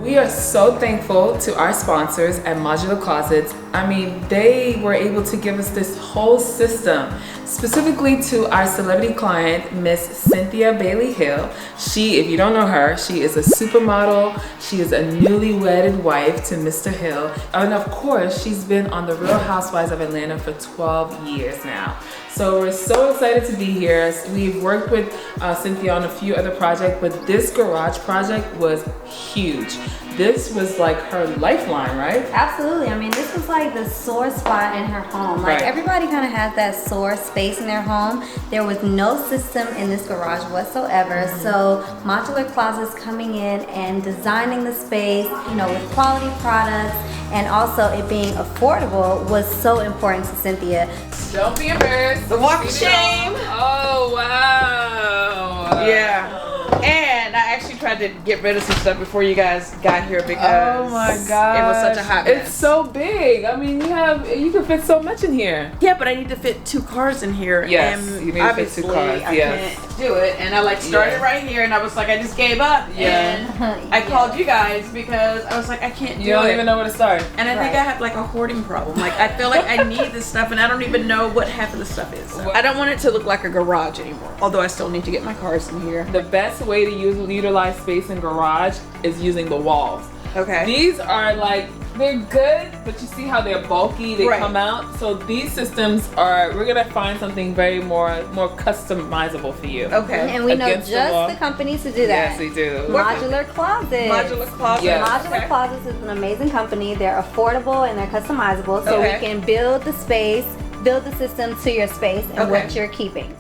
We are so thankful to our sponsors at Modular Closets. I mean, they were able to give us this whole system, specifically to our celebrity client, Miss Cynthia Bailey Hill. She, if you don't know her, she is a supermodel. She is a newly wedded wife to Mr. Hill. And of course, she's been on The Real Housewives of Atlanta for 12 years now. So we're so excited to be here. We've worked with Cynthia on a few other projects, but this garage project was huge. This was like her lifeline, right? Absolutely. I mean, this was like the sore spot in her home. Like everybody kind of has that sore space in their home. There was no system in this garage whatsoever. So Modular Closets coming in and designing the space, you know, with quality products and also it being affordable was so important to Cynthia. Don't be embarrassed. The walk of shame. Oh, wow. Yeah. And I actually tried to get rid of some stuff before you guys got here because oh my god, it was such a hot mess. It's so big. I mean, you can fit so much in here. Yeah, but I need to fit 2 cars in here. Yes, and you need to fit 2 cars. I can't do it. And I like started right here, and I was like, I just gave up. Yeah. And I called you guys because I was like, I can't do it. You don't even know where to start. And I think I have like a hoarding problem. Like I feel like I need this stuff, and I don't even know what half of the stuff is. So I don't want it to look like a garage anymore. Although I still need to get my cars in here. The best way to utilize space in garage is using the walls. Okay. These are like, they're good, but you see how they're bulky, they come out. So these systems are, we're gonna find something very more customizable for you. Okay. And we know just the company to do that. Yes, we do. Modular Closets. Modular Closets. Yes. Modular Closets is an amazing company. They're affordable and they're customizable, so we can build the space, build the system to your space and what you're keeping.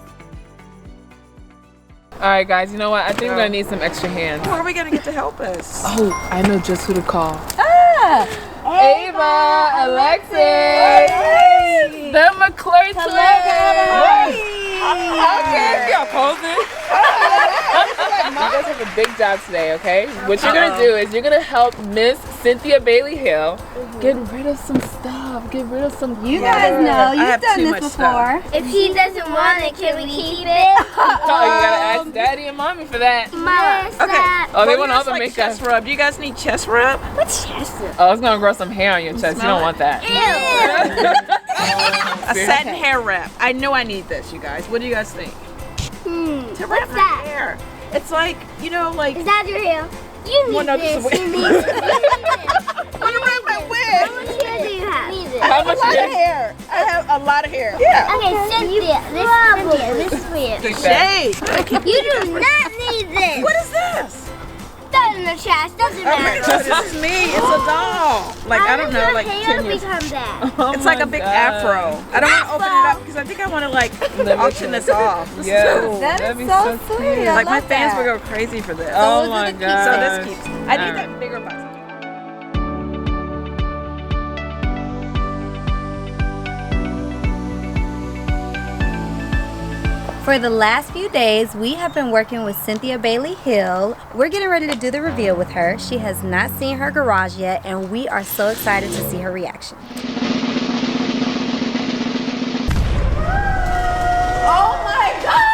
All right, guys, you know what? I think we're gonna need some extra hands. Who are we gonna get to help us? Oh, I know just who to call. Ava, Alexis, hey. the McClure twins. Hey. Y'all posing? You guys have a big job today, okay? What you're gonna do is you're gonna help Miss Cynthia Bailey Hill get rid of some stuff. Get rid of some. You guys know you've done this before. If he doesn't want it, can we keep it? Oh, you gotta ask Daddy and Mommy for that. Mama, okay. Oh, they want all the like makeup. Chest rub. Do you guys need chest rub? What's chest rub? Oh, it's gonna grow some hair on your chest. You don't want that. A satin hair wrap. I know I need this, you guys. What do you guys think? To wrap my hair. It's like, you know, like. Is that your hair? You need this. You need this. Want to wrap my wig? How much hair do you have? How much hair? I have a lot of hair. Yeah. Okay, Cynthia, this is for you. Shade. You do not need this. What is this? Throw it in the trash. Doesn't matter. So this is me. It's a doll. Like, I don't know, like 10 years. Become that? It's like a big afro. I don't want to open it up because I think I want to like auction this off. This is cool. That is so sweet. Like my fans would go crazy for this. Oh my god. So this keeps. I need that bigger box. For the last few days, we have been working with Cynthia Bailey Hill. We're getting ready to do the reveal with her. She has not seen her garage yet, and we are so excited to see her reaction. Oh my god!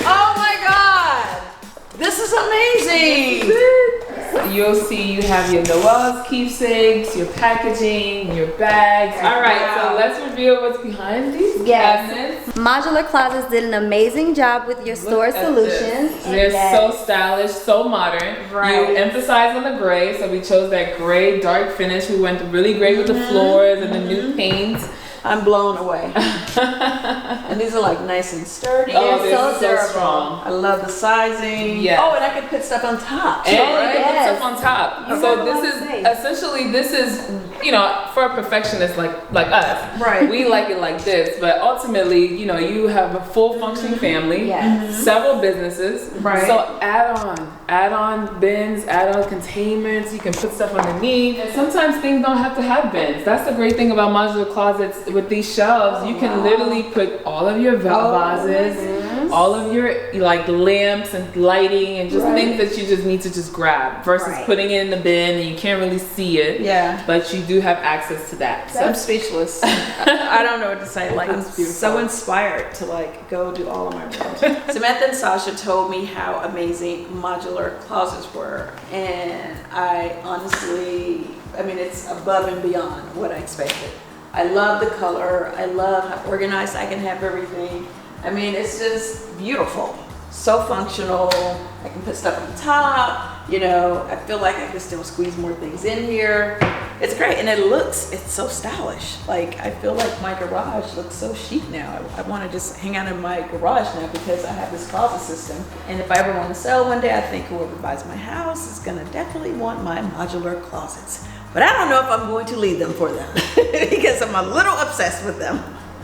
Oh my god! This is amazing! You'll see you have your Noel's keepsakes, your packaging, your bags. All right, so let's reveal what's behind these cabinets. Modular Closets did an amazing job with your storage solutions. They're so stylish, so modern. Right. You emphasize on the gray, so we chose that gray dark finish. We went really great with the floors and the new paint. I'm blown away. And these are like nice and sturdy. Oh, They're so durable. Strong. I love the sizing. Yes. Oh, and I could put stuff on top. And you can put stuff on top. You So this is essentially, this is, you know, for a perfectionist like us. Right. We like it like this, but ultimately, you know, you have a full functioning family, several businesses. Right. So add on bins, add on containments. You can put stuff underneath. And sometimes things don't have to have bins. That's the great thing about Modular Closets with these shelves. You can literally put all of your vases, all of your like lamps and lighting and just Right. things that you just need to just grab versus Right. putting it in the bin and you can't really see it. Yeah. But you do have access to that. So I'm speechless. I don't know what to say. Like, I'm That's beautiful. so inspired to like go do all of my rooms. Samantha and Sasha told me how amazing modular closets were, and I honestly, I mean, it's above and beyond what I expected. I love the color. I love how organized I can have everything. I mean, it's just beautiful. So functional. I can put stuff on the top. You know, I feel like I can still squeeze more things in here. It's great, and it's so stylish. Like, I feel like my garage looks so chic now. I want to just hang out in my garage now because I have this closet system. And if I ever want to sell one day, I think whoever buys my house is gonna definitely want my modular closets. But I don't know if I'm going to leave them for them because I'm a little obsessed with them.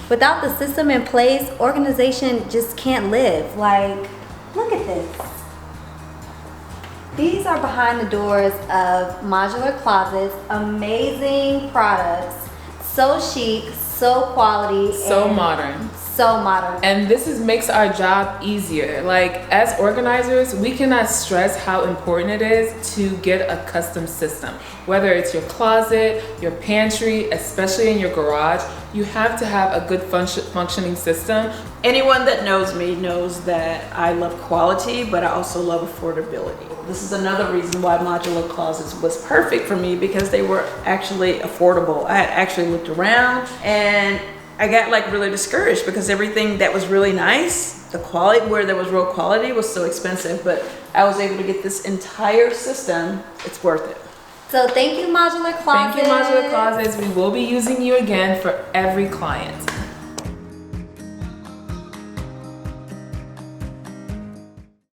Without the system in place, organization just can't live. Like, look at this. These are behind the doors of modular closets, amazing products, so chic, so quality, So and modern. so modern. And this makes our job easier. Like, as organizers, we cannot stress how important it is to get a custom system. Whether it's your closet, your pantry, especially in your garage, you have to have a good functioning system. Anyone that knows me knows that I love quality, but I also love affordability. This is another reason why modular closets was perfect for me, because they were actually affordable. I had actually looked around and I got like really discouraged because everything that was really nice, the quality, where there was real quality, was so expensive, but I was able to get this entire system. It's worth it. So thank you, Modular Closets. Thank you, Modular Closets. We will be using you again for every client.